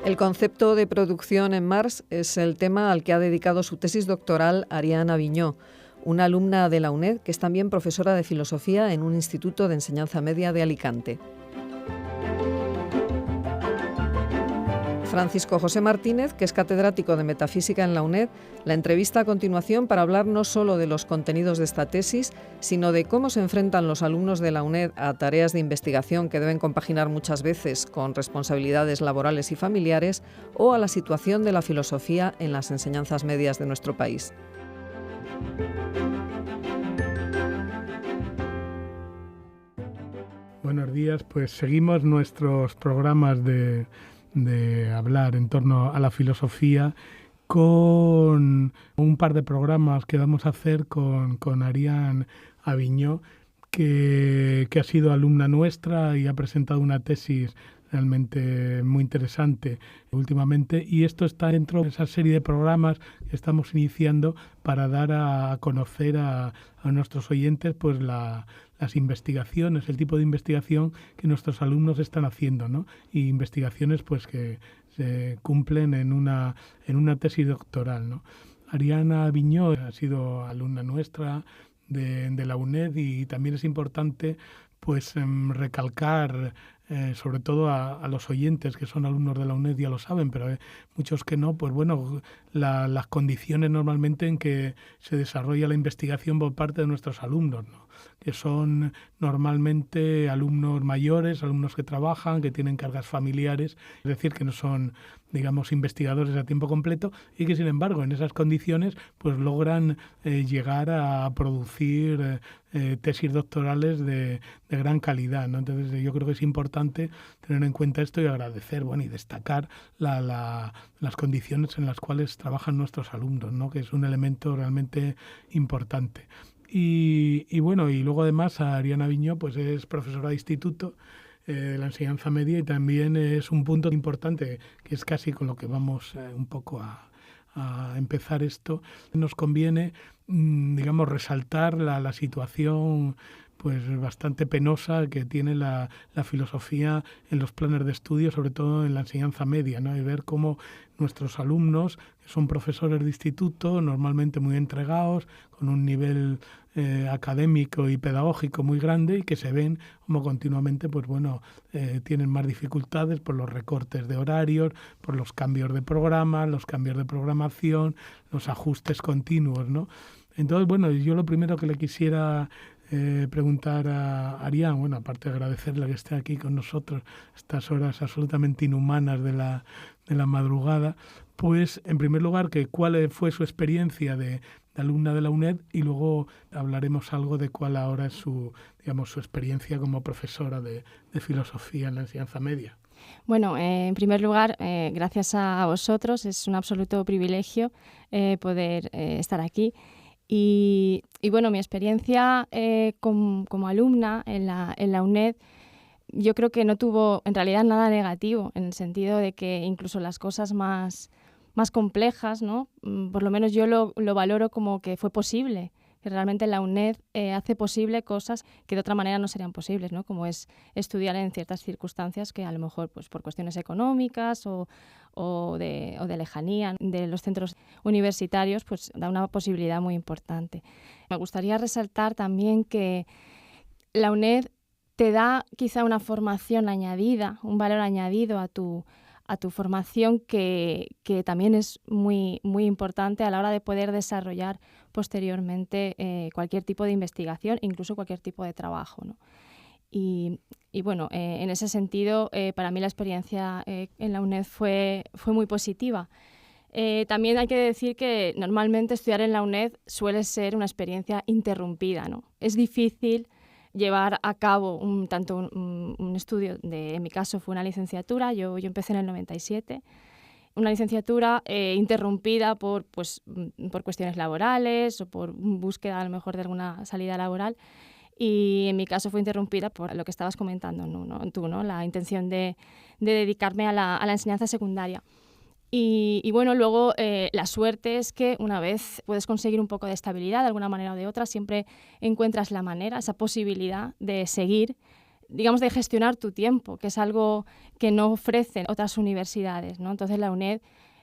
El concepto de producción en Mars es el tema al que ha dedicado su tesis doctoral Ariane Aviñó, una alumna de la UNED que es también profesora de filosofía en un instituto de enseñanza media de Alicante. Francisco José Martínez, que es catedrático de Metafísica en la UNED, la entrevista a continuación para hablar no solo de los contenidos de esta tesis, sino de cómo se enfrentan los alumnos de la UNED a tareas de investigación que deben compaginar muchas veces con responsabilidades laborales y familiares, o a la situación de la filosofía en las enseñanzas medias de nuestro país. Buenos días, pues seguimos nuestros programas de hablar en torno a la filosofía con un par de programas que vamos a hacer con Ariane Aviñó, que ha sido alumna nuestra y ha presentado una tesis realmente muy interesante últimamente, y esto está dentro de esa serie de programas que estamos iniciando para dar a conocer a nuestros oyentes pues las investigaciones, el tipo de investigación que nuestros alumnos están haciendo, ¿no? Y investigaciones pues que se cumplen en una tesis doctoral, ¿no? Ariane Aviñó ha sido alumna nuestra de la UNED, y también es importante pues recalcar, sobre todo a los oyentes que son alumnos de la UNED ya lo saben, pero muchos que no, pues bueno, las condiciones normalmente en que se desarrolla la investigación por parte de nuestros alumnos, ¿no? Que son normalmente alumnos mayores, alumnos que trabajan, que tienen cargas familiares, es decir, que no son, digamos, investigadores a tiempo completo, y que sin embargo en esas condiciones pues logran llegar a producir tesis doctorales de gran calidad, ¿no? Entonces yo creo que es importante tener en cuenta esto y agradecer, bueno, y destacar las condiciones en las cuales trabajan nuestros alumnos, ¿no? Que es un elemento realmente importante. Y bueno, y luego además Ariane Aviñó pues es profesora de instituto de la enseñanza media, y también es un punto importante que es casi con lo que vamos un poco a empezar esto. Nos conviene, digamos, resaltar la situación pues bastante penosa que tiene la filosofía en los planes de estudio, sobre todo en la enseñanza media, ¿no? Y ver cómo nuestros alumnos, que son profesores de instituto, normalmente muy entregados, con un nivel académico y pedagógico muy grande, y que se ven como continuamente pues bueno, tienen más dificultades por los recortes de horarios, por los cambios de programas, los cambios de programación, los ajustes continuos, ¿no? Entonces, bueno, yo lo primero que le quisiera preguntar a Ariane, bueno, aparte de agradecerle que esté aquí con nosotros estas horas absolutamente inhumanas de la madrugada, pues en primer lugar que cuál fue su experiencia de alumna de la UNED, y luego hablaremos algo de cuál ahora es su experiencia como profesora de filosofía en la enseñanza media. Bueno, en primer lugar, gracias a vosotros, es un absoluto privilegio poder estar aquí. Y bueno, mi experiencia como alumna en la UNED, yo creo que no tuvo en realidad nada negativo, en el sentido de que incluso las cosas más complejas, ¿no? Por lo menos yo lo valoro como que fue posible, que realmente la UNED hace posible cosas que de otra manera no serían posibles, ¿no? Como es estudiar en ciertas circunstancias que a lo mejor pues, por cuestiones económicas o de lejanía de los centros universitarios, pues da una posibilidad muy importante. Me gustaría resaltar también que la UNED te da quizá una formación añadida, un valor añadido a tu formación que también es muy, muy importante a la hora de poder desarrollar posteriormente cualquier tipo de investigación, incluso cualquier tipo de trabajo, ¿no? Y bueno, en ese sentido, para mí la experiencia en la UNED fue muy positiva. También hay que decir que normalmente estudiar en la UNED suele ser una experiencia interrumpida, ¿no? Es difícil llevar a cabo un estudio, en mi caso fue una licenciatura, yo empecé en el 97, una licenciatura interrumpida por cuestiones laborales o por búsqueda a lo mejor de alguna salida laboral, y en mi caso fue interrumpida por lo que estabas comentando tú, ¿no? La intención de dedicarme a la enseñanza secundaria. Y bueno, luego la suerte es que una vez puedes conseguir un poco de estabilidad de alguna manera o de otra, siempre encuentras la manera, esa posibilidad de seguir, digamos, de gestionar tu tiempo, que es algo que no ofrecen otras universidades, ¿no? Entonces la UNED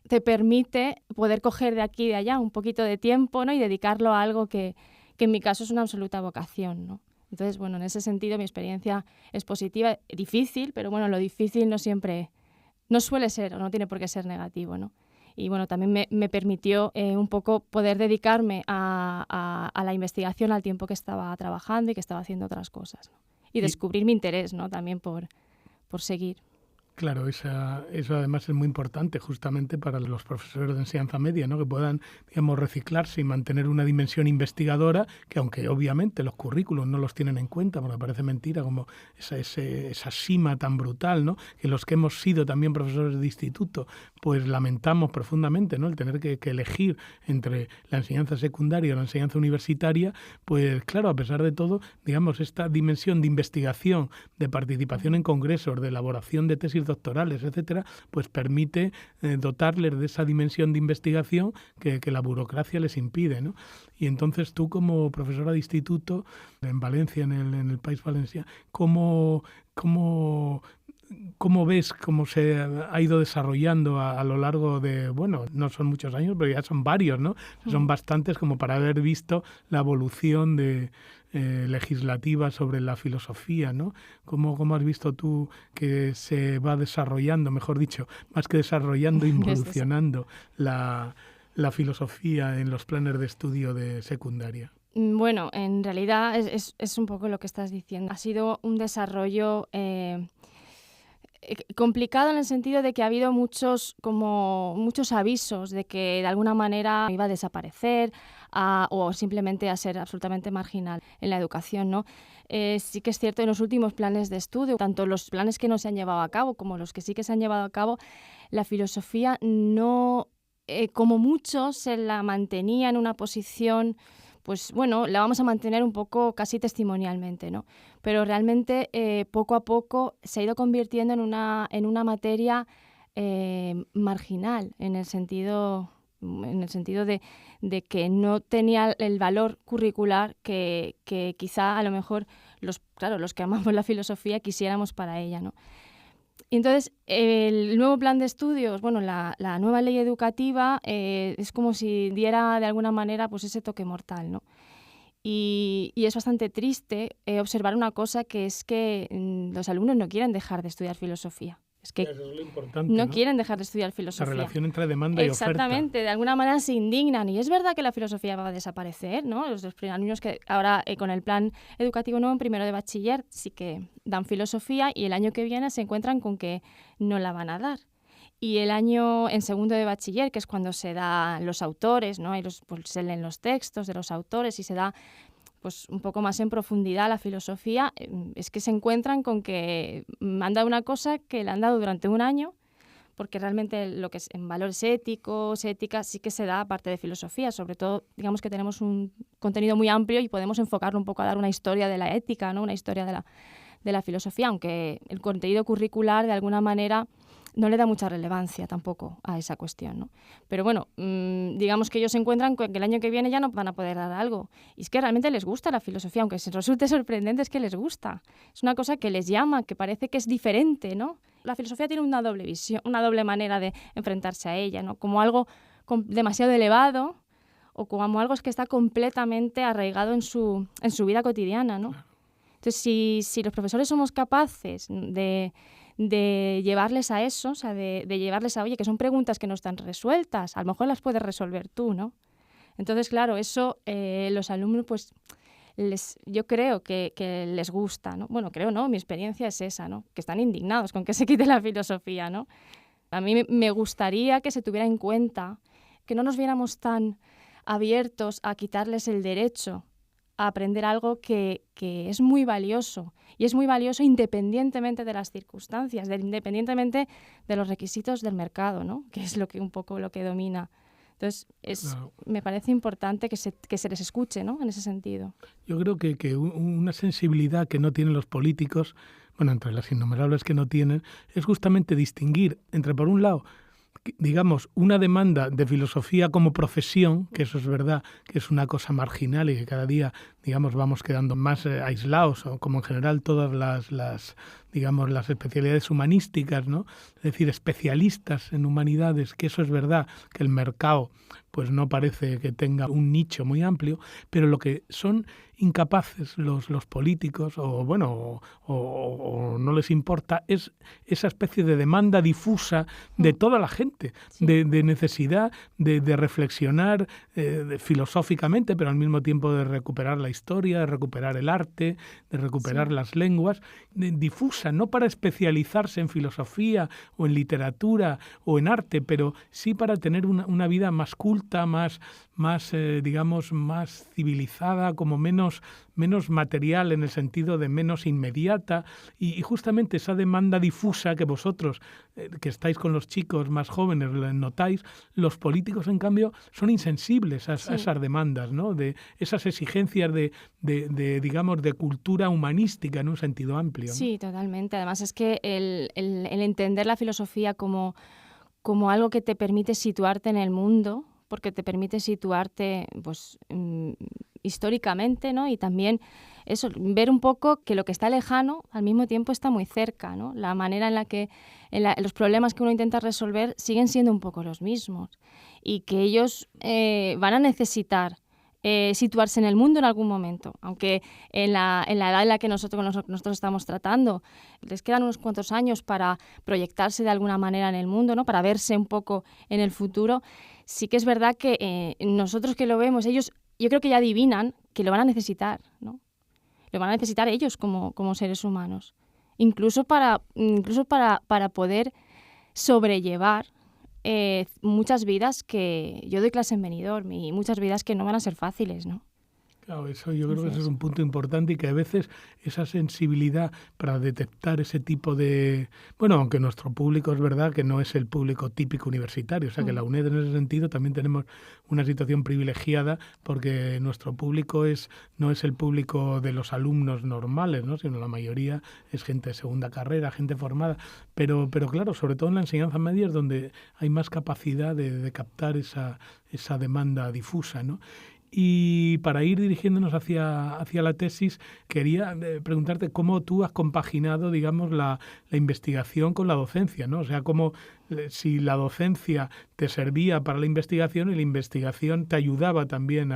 te permite poder coger de aquí y de allá un poquito de tiempo, ¿no? Y dedicarlo a algo que en mi caso es una absoluta vocación, ¿no? Entonces, bueno, en ese sentido mi experiencia es positiva, difícil, pero bueno, lo difícil no suele ser o no tiene por qué ser negativo, ¿no? Y bueno, también me permitió un poco poder dedicarme a la investigación al tiempo que estaba trabajando y que estaba haciendo otras cosas, ¿no? Y descubrir mi interés, ¿no? También por seguir. Claro, eso además es muy importante justamente para los profesores de enseñanza media, ¿no? Que puedan, digamos, reciclarse y mantener una dimensión investigadora que, aunque obviamente los currículos no los tienen en cuenta, porque parece mentira como esa cima tan brutal, ¿no? Que los que hemos sido también profesores de instituto, pues lamentamos profundamente, ¿no? El tener que elegir entre la enseñanza secundaria y la enseñanza universitaria, pues claro, a pesar de todo, digamos, esta dimensión de investigación, de participación en congresos, de elaboración de tesis doctorales, etcétera, pues permite dotarles de esa dimensión de investigación que la burocracia les impide, ¿no? Y entonces tú, como profesora de instituto en Valencia, en el País Valencià, ¿cómo ves cómo se ha ido desarrollando a lo largo de, bueno, no son muchos años, pero ya son varios, ¿no? Son bastantes como para haber visto la evolución legislativa sobre la filosofía, ¿no? ¿Cómo has visto tú que se va desarrollando, mejor dicho, más que desarrollando, involucionando la filosofía en los planes de estudio de secundaria? Bueno, en realidad es un poco lo que estás diciendo. Ha sido un desarrollo complicado en el sentido de que ha habido muchos avisos de que de alguna manera iba a desaparecer o simplemente a ser absolutamente marginal en la educación, ¿no? Sí que es cierto, en los últimos planes de estudio, tanto los planes que no se han llevado a cabo como los que sí que se han llevado a cabo, la filosofía no, como mucho, se la mantenía en una posición, pues bueno, la vamos a mantener un poco casi testimonialmente, ¿no? Pero realmente poco a poco se ha ido convirtiendo en una materia marginal, en el sentido de que no tenía el valor curricular que quizá a lo mejor los que amamos la filosofía quisiéramos para ella, ¿no? Y entonces, el nuevo plan de estudios, bueno, la nueva ley educativa es como si diera de alguna manera pues ese toque mortal, ¿no? Y es bastante triste observar una cosa, que es que los alumnos no quieren dejar de estudiar filosofía. Es que eso es lo importante, no quieren dejar de estudiar filosofía. La relación entre demanda y oferta. Exactamente, de alguna manera se indignan. Y es verdad que la filosofía va a desaparecer, ¿no? Los niños que ahora con el plan educativo nuevo en primero de bachiller sí que dan filosofía y el año que viene se encuentran con que no la van a dar. Y el año en segundo de bachiller, que es cuando se dan los autores, ¿no? Pues se leen los textos de los autores y se da pues un poco más en profundidad la filosofía, es que se encuentran con que han dado una cosa que le han dado durante un año, porque realmente lo que es en valores éticos, ética, sí que se da aparte de filosofía. Sobre todo, digamos que tenemos un contenido muy amplio y podemos enfocarlo un poco a dar una historia de la ética, ¿no? Una historia de la filosofía, aunque el contenido curricular de alguna manera no le da mucha relevancia tampoco a esa cuestión, ¿no? Pero bueno, digamos que ellos se encuentran con que el año que viene ya no van a poder dar algo. Y es que realmente les gusta la filosofía, aunque se resulte sorprendente, es que les gusta. Es una cosa que les llama, que parece que es diferente, ¿no? La filosofía tiene una doble visión, una doble manera de enfrentarse a ella, ¿no? Como algo demasiado elevado o como algo que está completamente arraigado en su vida cotidiana, ¿no? Entonces, si los profesores somos capaces de llevarles a eso, o sea, de llevarles a, oye, que son preguntas que no están resueltas, a lo mejor las puedes resolver tú, ¿no? Entonces, claro, eso los alumnos, pues, yo creo que les gusta, ¿no? Bueno, creo no, mi experiencia es esa, ¿no? Que están indignados con que se quite la filosofía, ¿no? A mí me gustaría que se tuviera en cuenta, que no nos viéramos tan abiertos a quitarles el derecho a aprender algo que es muy valioso, y es muy valioso independientemente de las circunstancias, independientemente de los requisitos del mercado, ¿no? Que es un poco lo que domina. Entonces, claro, me parece importante que se les escuche, ¿no? En ese sentido. Yo creo que una sensibilidad que no tienen los políticos, bueno, entre las innumerables que no tienen, es justamente distinguir entre, por un lado, digamos, una demanda de filosofía como profesión, que eso es verdad, que es una cosa marginal y que cada día, digamos, vamos quedando más aislados, o como en general todas las digamos, las especialidades humanísticas, ¿no? Es decir, especialistas en humanidades, que eso es verdad, que el mercado pues no parece que tenga un nicho muy amplio, pero lo que son incapaces los políticos, o no les importa, es esa especie de demanda difusa de toda la gente, sí, de necesidad de reflexionar filosóficamente, pero al mismo tiempo de recuperar la historia, de recuperar el arte, de recuperar las lenguas, difusa, no para especializarse en filosofía o en literatura o en arte, pero sí para tener una vida más culta, más digamos, más civilizada, como menos material en el sentido de menos inmediata, y justamente esa demanda difusa que vosotros, que estáis con los chicos más jóvenes, notáis, los políticos, en cambio, son insensibles a esas demandas, ¿no? De esas exigencias de digamos, de cultura humanística en un sentido amplio, ¿no? Sí, totalmente. Además es que el entender la filosofía como algo que te permite situarte en el mundo, porque te permite situarte pues históricamente, ¿no? Y también eso, ver un poco que lo que está lejano al mismo tiempo está muy cerca, ¿no? La manera en la que los problemas que uno intenta resolver siguen siendo un poco los mismos y que ellos van a necesitar situarse en el mundo en algún momento, aunque en la edad en la que nosotros estamos tratando les quedan unos cuantos años para proyectarse de alguna manera en el mundo, ¿no? Para verse un poco en el futuro. Sí que es verdad que nosotros que lo vemos, ellos yo creo que ya adivinan que lo van a necesitar, ¿no? Lo van a necesitar ellos como seres humanos, incluso para poder sobrellevar muchas vidas que yo doy clase en Benidorm y muchas vidas que no van a ser fáciles, ¿no? Claro, eso yo creo que ese es un punto importante y que a veces esa sensibilidad para detectar ese tipo de... Bueno, aunque nuestro público es verdad que no es el público típico universitario, o sea que la UNED en ese sentido también tenemos una situación privilegiada porque nuestro público no es el público de los alumnos normales, ¿no? Sino la mayoría es gente de segunda carrera, gente formada, pero claro, sobre todo en la enseñanza media es donde hay más capacidad de captar esa demanda difusa, ¿no? Y para ir dirigiéndonos hacia la tesis, quería preguntarte cómo tú has compaginado, digamos, la investigación con la docencia, ¿no? O sea, cómo si la docencia te servía para la investigación y la investigación te ayudaba también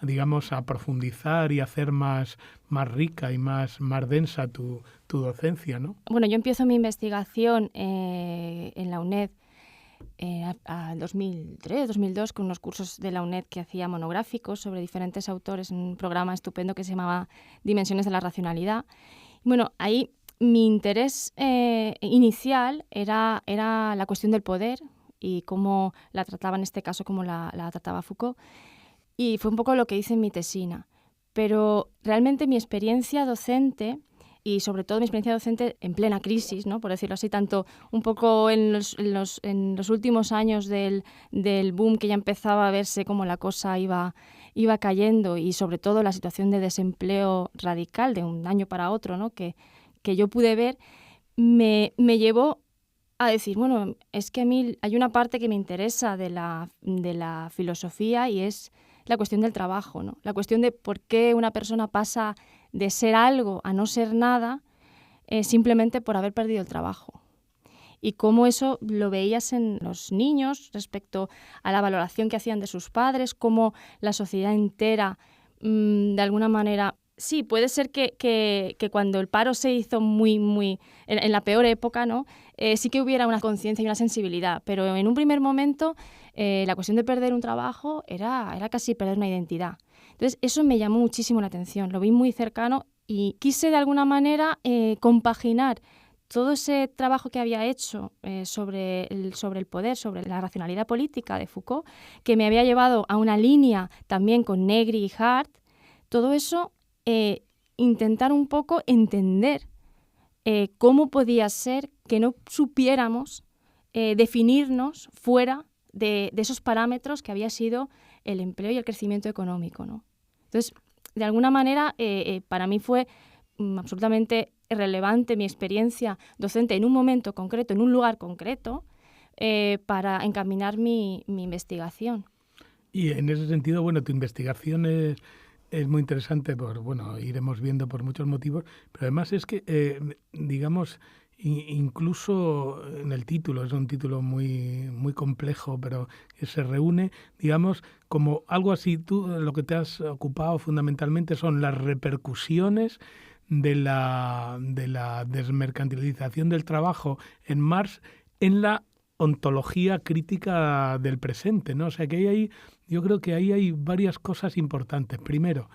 digamos, a profundizar y hacer más rica y más densa tu docencia, ¿no? Bueno, yo empiezo mi investigación en la UNED al 2003, 2002, con unos cursos de la UNED que hacía monográficos sobre diferentes autores, un programa estupendo que se llamaba Dimensiones de la Racionalidad. Y bueno, ahí mi interés inicial era la cuestión del poder y cómo la trataba, en este caso, cómo la trataba Foucault. Y fue un poco lo que hice en mi tesina. Pero realmente mi experiencia docente, y sobre todo mi experiencia docente en plena crisis, ¿no? Por decirlo así, tanto un poco en los últimos años del boom, que ya empezaba a verse como la cosa iba cayendo, y sobre todo la situación de desempleo radical de un año para otro, ¿no? que yo pude ver, me llevó a decir, bueno, es que a mí hay una parte que me interesa de la filosofía y es la cuestión del trabajo, ¿no? La cuestión de por qué una persona pasa de ser algo a no ser nada simplemente por haber perdido el trabajo. Y cómo eso lo veías en los niños respecto a la valoración que hacían de sus padres, cómo la sociedad entera, de alguna manera... Sí, puede ser que cuando el paro se hizo muy en la peor época, ¿no? Sí que hubiera una conciencia y una sensibilidad, pero en un primer momento la cuestión de perder un trabajo era casi perder una identidad. Entonces eso me llamó muchísimo la atención, lo vi muy cercano y quise de alguna manera compaginar todo ese trabajo que había hecho sobre el poder, sobre la racionalidad política de Foucault, que me había llevado a una línea también con Negri y Hart, todo eso... intentar un poco entender cómo podía ser que no supiéramos definirnos fuera de esos parámetros que había sido el empleo y el crecimiento económico, ¿no? Entonces, de alguna manera, para mí fue absolutamente relevante mi experiencia docente en un momento concreto, en un lugar concreto, para encaminar mi investigación. Y en ese sentido, bueno, tu investigación es muy interesante, iremos viendo por muchos motivos, pero además es que, digamos, incluso en el título, es un título muy, muy complejo, pero que se reúne, digamos, como algo así. Tú lo que te has ocupado fundamentalmente son las repercusiones de la desmercantilización del trabajo en Marx en la ontología crítica del presente, ¿no? O sea que yo creo que ahí hay varias cosas importantes. Primero,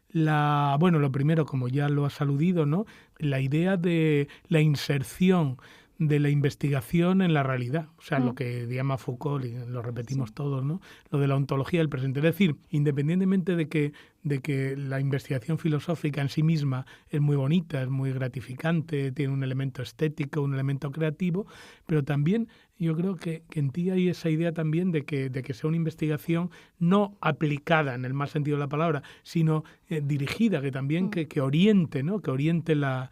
lo primero, como ya lo has aludido, ¿no? La idea de la inserción de la investigación en la realidad, o sea, lo que llama Foucault, y lo repetimos todos, ¿no? Lo de la ontología del presente. Es decir, independientemente de que la investigación filosófica en sí misma es muy bonita, es muy gratificante, tiene un elemento estético, un elemento creativo, pero también yo creo que en ti hay esa idea también de que sea una investigación no aplicada en el más sentido de la palabra, sino dirigida, que también que oriente, ¿no? Que oriente la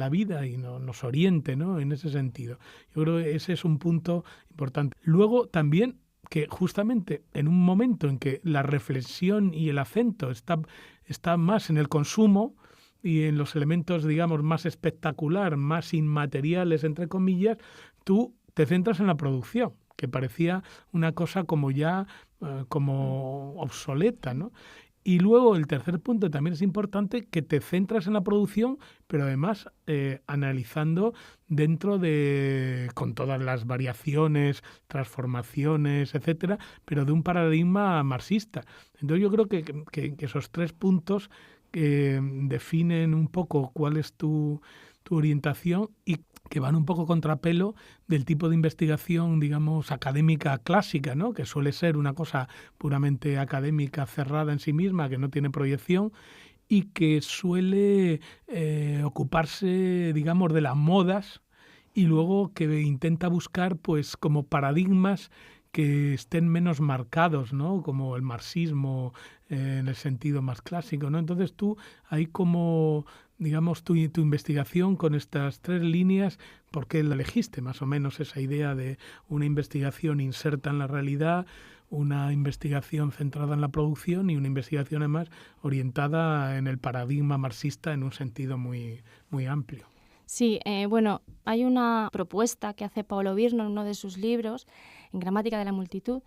vida y nos oriente, ¿no? En ese sentido. Yo creo que ese es un punto importante. Luego también que justamente en un momento en que la reflexión y el acento está más en el consumo y en los elementos, digamos, más espectacular, más inmateriales, entre comillas, tú te centras en la producción, que parecía una cosa como ya como obsoleta, ¿no? Y luego el tercer punto también es importante, que te centras en la producción, pero además analizando con todas las variaciones, transformaciones, etcétera, pero de un paradigma marxista. Entonces yo creo que esos tres puntos definen un poco cuál es tu orientación y que van un poco contrapelo del tipo de investigación, digamos, académica clásica, ¿no? Que suele ser una cosa puramente académica, cerrada en sí misma, que no tiene proyección y que suele ocuparse, digamos, de las modas y luego que intenta buscar, pues, como paradigmas que estén menos marcados, ¿no? Como el marxismo en el sentido más clásico, ¿no? Entonces tú ahí como, digamos, tu investigación con estas tres líneas, ¿por qué la elegiste? Más o menos esa idea de una investigación inserta en la realidad, una investigación centrada en la producción y una investigación además orientada en el paradigma marxista en un sentido muy, muy amplio. Sí, hay una propuesta que hace Paulo Virno en uno de sus libros, en Gramática de la Multitud,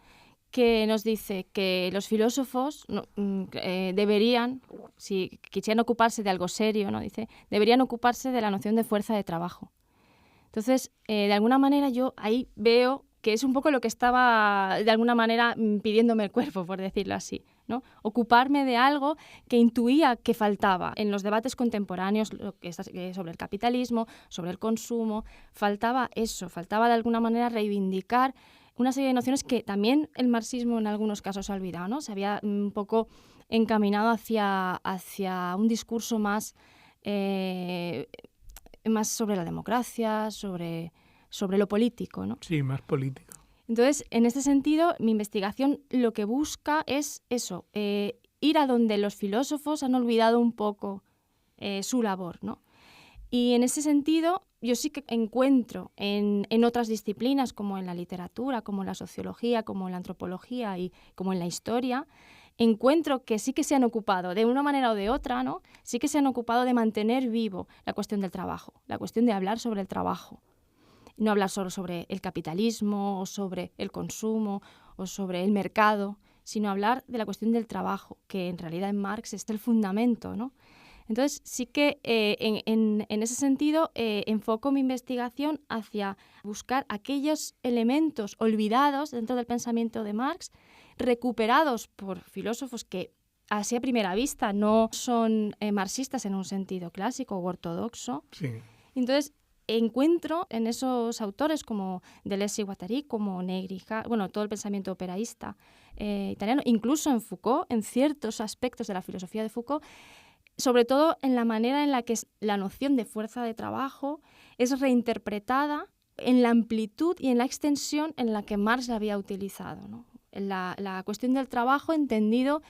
que nos dice que los filósofos deberían, si quisieran ocuparse de algo serio, ¿no? Dice, deberían ocuparse de la noción de fuerza de trabajo. Entonces, de alguna manera yo ahí veo que es un poco lo que estaba, de alguna manera, pidiéndome el cuerpo, por decirlo así, ¿no? Ocuparme de algo que intuía que faltaba en los debates contemporáneos sobre el capitalismo, sobre el consumo. Faltaba eso, faltaba de alguna manera reivindicar una serie de nociones que también el marxismo en algunos casos ha olvidado, ¿no? Se había un poco encaminado hacia un discurso más sobre la democracia, sobre lo político, ¿no? Sí, más político. Entonces, en este sentido, mi investigación lo que busca es eso, ir a donde los filósofos han olvidado un poco su labor, ¿no? Y en ese sentido, yo sí que encuentro en otras disciplinas, como en la literatura, como en la sociología, como en la antropología y como en la historia, encuentro que sí que se han ocupado, de una manera o de otra, ¿no? Sí que se han ocupado de mantener vivo la cuestión del trabajo, la cuestión de hablar sobre el trabajo. No hablar solo sobre el capitalismo o sobre el consumo o sobre el mercado, sino hablar de la cuestión del trabajo, que en realidad en Marx está el fundamento, ¿no? Entonces sí que en ese sentido enfoco mi investigación hacia buscar aquellos elementos olvidados dentro del pensamiento de Marx, recuperados por filósofos que así a primera vista no son marxistas en un sentido clásico o ortodoxo. Sí. Entonces encuentro en esos autores como Deleuze y Guattari, como Negri, todo el pensamiento operaísta italiano, incluso en Foucault, en ciertos aspectos de la filosofía de Foucault, sobre todo en la manera en la que la noción de fuerza de trabajo es reinterpretada en la amplitud y en la extensión en la que Marx la había utilizado, ¿no? La cuestión del trabajo entendido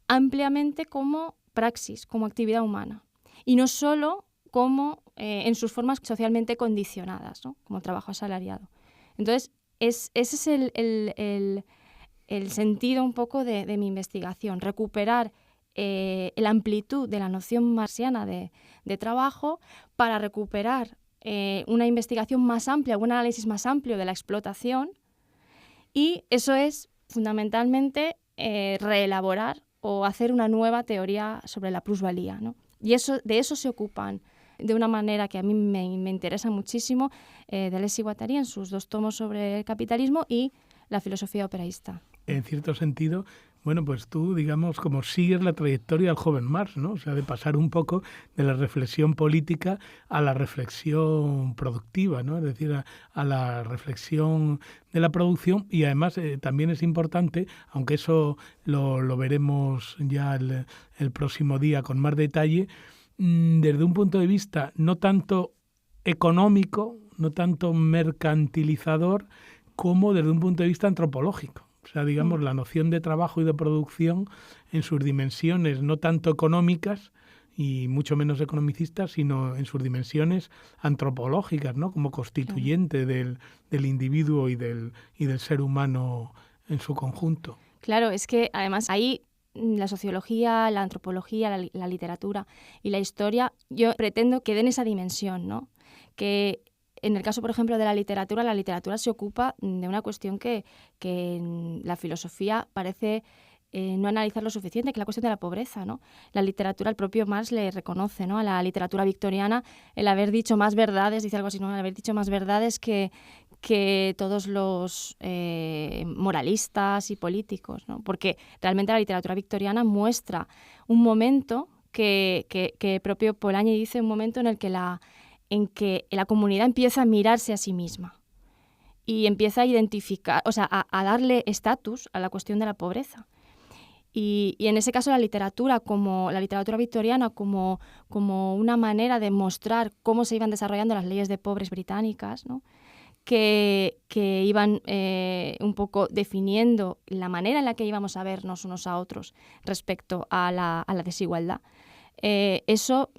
ampliamente como praxis, como actividad humana, y no solo como en sus formas socialmente condicionadas, ¿no? Como trabajo asalariado. Entonces, ese es el sentido un poco de mi investigación, recuperar la amplitud de la noción marxiana de trabajo para recuperar una investigación más amplia, un análisis más amplio de la explotación, y eso es fundamentalmente reelaborar o hacer una nueva teoría sobre la plusvalía, ¿no? Y de eso se ocupan de una manera que a mí me interesa muchísimo Deleuze y Guattari en sus 2 tomos sobre el capitalismo y la filosofía operaísta. En cierto sentido, bueno, pues tú, digamos, como sigues la trayectoria del joven Marx, ¿no? O sea, de pasar un poco de la reflexión política a la reflexión productiva, ¿no? Es decir, a la reflexión de la producción, y además también es importante, aunque eso lo veremos ya el próximo día con más detalle, desde un punto de vista no tanto económico, no tanto mercantilizador, como desde un punto de vista antropológico. O sea, digamos, la noción de trabajo y de producción en sus dimensiones no tanto económicas y mucho menos economicistas, sino en sus dimensiones antropológicas, ¿no? Como constituyente del individuo y del ser humano en su conjunto. Claro, es que además ahí la sociología, la antropología, la literatura y la historia, yo pretendo que den esa dimensión, ¿no? Que en el caso, por ejemplo, de la literatura se ocupa de una cuestión que en la filosofía parece no analizar lo suficiente, que es la cuestión de la pobreza, ¿no? La literatura, el propio Marx le reconoce, ¿no?, a la literatura victoriana el haber dicho más verdades, dice algo así, ¿no?, el haber dicho más verdades que todos los moralistas y políticos, ¿no? Porque realmente la literatura victoriana muestra un momento que el propio Polanyi dice, un momento en que la comunidad empieza a mirarse a sí misma y empieza a identificar, o sea, a darle estatus a la cuestión de la pobreza. Y en ese caso la literatura victoriana como una manera de mostrar cómo se iban desarrollando las leyes de pobres británicas, ¿no?, que iban un poco definiendo la manera en la que íbamos a vernos unos a otros respecto a la desigualdad. Eso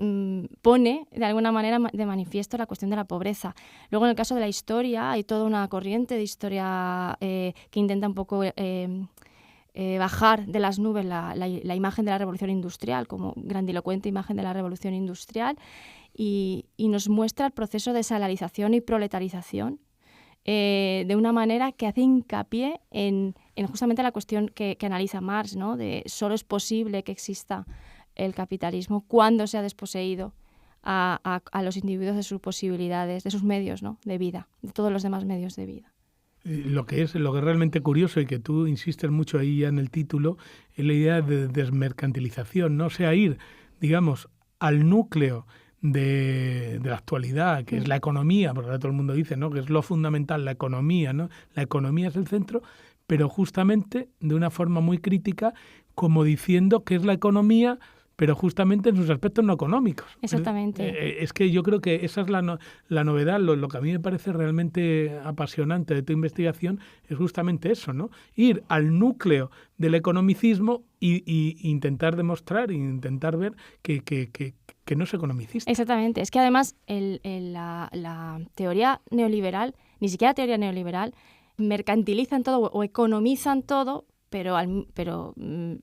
pone de alguna manera de manifiesto la cuestión de la pobreza. Luego, en el caso de la historia, hay toda una corriente de historia que intenta un poco bajar de las nubes la imagen de la revolución industrial, como grandilocuente imagen de la revolución industrial, y nos muestra el proceso de salarización y proletarización de una manera que hace hincapié en justamente la cuestión que analiza Marx, ¿no?, de solo es posible que exista el capitalismo cuando se ha desposeído a los individuos de sus posibilidades, de sus medios, ¿no?, de vida, de todos los demás medios de vida. Lo que es realmente curioso, y que tú insistes mucho ahí ya en el título, es la idea de desmercantilización, ¿no? O sea, ir, digamos, al núcleo de la actualidad, que es la economía, porque ahora todo el mundo dice, ¿no?, que es lo fundamental, la economía, ¿no? La economía es el centro, pero justamente de una forma muy crítica, como diciendo que es la economía, pero justamente en sus aspectos no económicos. Exactamente. Es que yo creo que esa es la novedad, lo que a mí me parece realmente apasionante de tu investigación es justamente eso, ¿no? Ir al núcleo del economicismo y intentar demostrar, intentar ver que no es economicista. Exactamente. Es que además la teoría neoliberal, ni siquiera la teoría neoliberal, mercantilizan todo o economizan todo, pero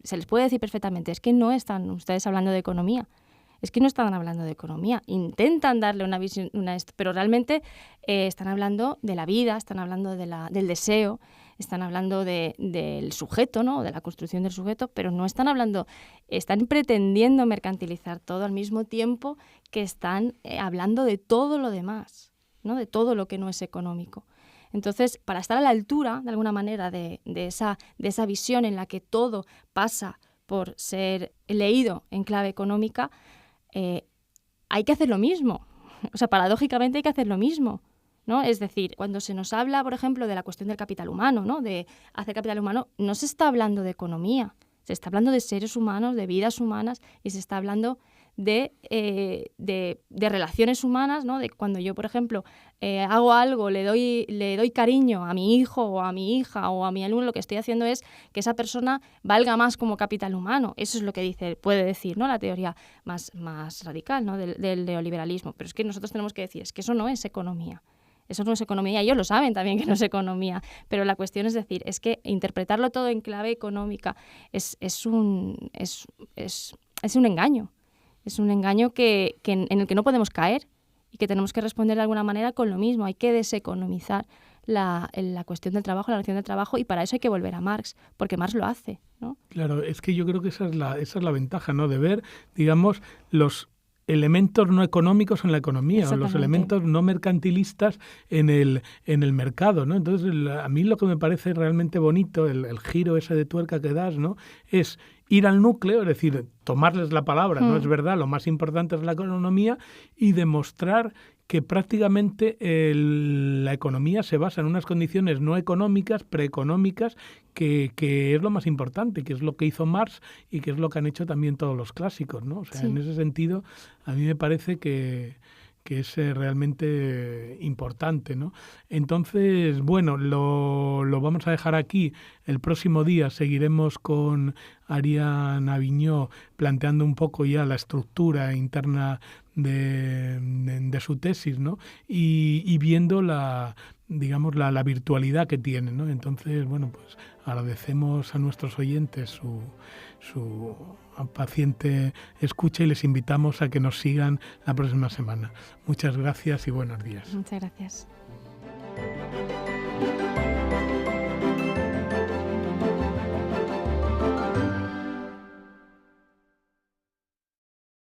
se les puede decir perfectamente, es que no están ustedes hablando de economía, es que no están hablando de economía, intentan darle una visión, pero realmente están hablando de la vida, están hablando del deseo, están hablando del sujeto, ¿no?, de la construcción del sujeto, pero no están están pretendiendo mercantilizar todo al mismo tiempo que están hablando de todo lo demás, ¿no?, de todo lo que no es económico. Entonces, para estar a la altura, de alguna manera, de esa visión en la que todo pasa por ser leído en clave económica, hay que hacer lo mismo. O sea, paradójicamente hay que hacer lo mismo, ¿no? Es decir, cuando se nos habla, por ejemplo, de la cuestión del capital humano, ¿no?, de hacer capital humano, no se está hablando de economía, se está hablando de seres humanos, de vidas humanas, y se está hablando de relaciones humanas, ¿no? De cuando yo, por ejemplo, hago algo, le doy cariño a mi hijo o a mi hija o a mi alumno, lo que estoy haciendo es que esa persona valga más como capital humano. Eso es lo que puede decir, ¿no?, la teoría más radical, ¿no?, del neoliberalismo. Pero es que nosotros tenemos que decir, es que eso no es economía. Eso no es economía, ellos lo saben también que no es economía, pero la cuestión es decir, es que interpretarlo todo en clave económica es un engaño. Es un engaño en el que no podemos caer y que tenemos que responder de alguna manera con lo mismo. Hay que deseconomizar la cuestión del trabajo, la relación del trabajo, y para eso hay que volver a Marx, porque Marx lo hace, ¿no? Claro, es que yo creo que esa es la ventaja, ¿no? De ver, digamos, los elementos no económicos en la economía, o los elementos no mercantilistas en el mercado, ¿no? Entonces, a mí lo que me parece realmente bonito, el giro ese de tuerca que das, ¿no? Es ir al núcleo, es decir, tomarles la palabra, no es verdad, lo más importante es la economía, y demostrar que prácticamente la economía se basa en unas condiciones no económicas, preeconómicas, que es lo más importante, que es lo que hizo Marx y que es lo que han hecho también todos los clásicos, ¿no? O sea, en ese sentido, a mí me parece que es realmente importante, ¿no? Entonces, bueno, lo vamos a dejar aquí. El próximo día seguiremos con Ariane Aviñó planteando un poco ya la estructura interna de su tesis, ¿no? Y viendo digamos, la virtualidad que tiene, ¿no? Entonces, bueno, pues agradecemos a nuestros oyentes su paciente escucha y les invitamos a que nos sigan la próxima semana. Muchas gracias y buenos días. Muchas gracias.